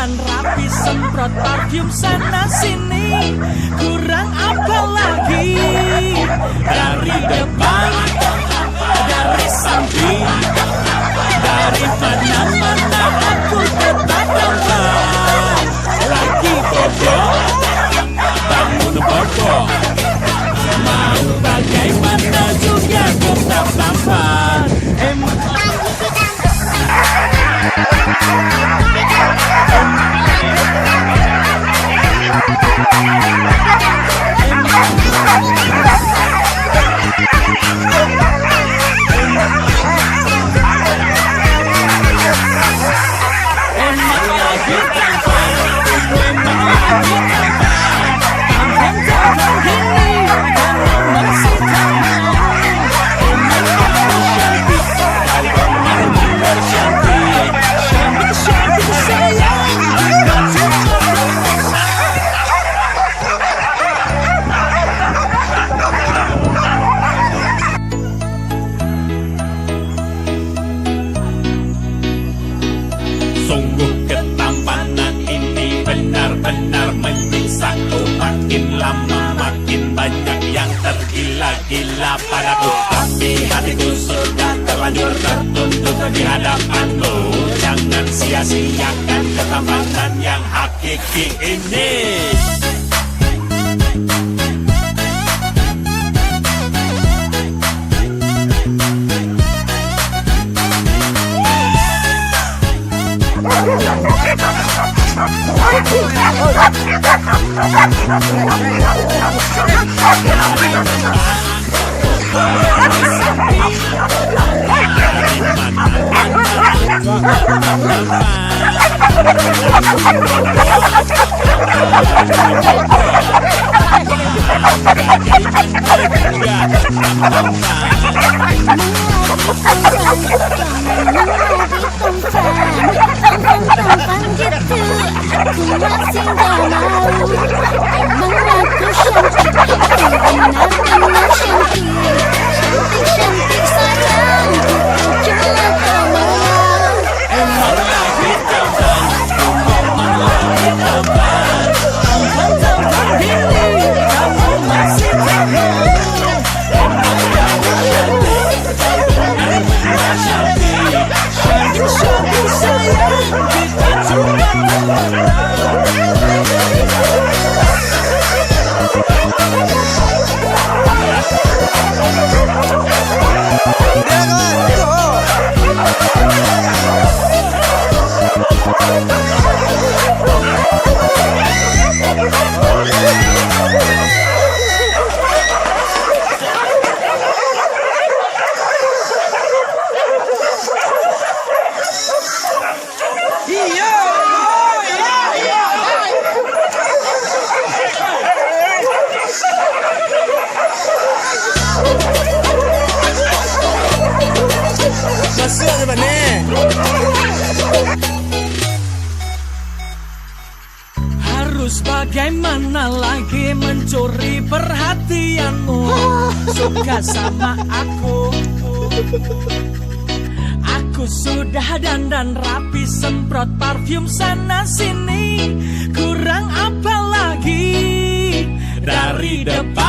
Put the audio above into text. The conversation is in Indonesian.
dandan rapi, semprot parfum sana sini, kurang apa lagi? Dari depan, dari samping, dari mana-mana aku tetap tampan. Lagi bobo, bangun bobo, mau bagaimana juga tetap tampan. Sungguh ketampanan ini benar-benar menyiksaku. Makin lama makin banyak yang tergila-gila padaku. Tapi hatiku sudah terlanjur tertuntut di hadapanmu. Jangan sia-siakan ketampanan yang hakiki ini. Tampan gitu, aku masih gak mau. Emang aku cantik, benar-benar cantik. Cantik-cantik sayang, cuma kau mau. Emang lagi tampan, emang lagi tampan. Tampan-tampan ini, kamu masih tahu. Emang lagi cantik, benar-benar cantik. Cantik-cantik sayang, kita cuma harus bagaimana lagi mencuri perhatianmu. Suka sama aku. Aku sudah dandan rapi, semprot parfum sana sini, kurang apa lagi? Dari depan,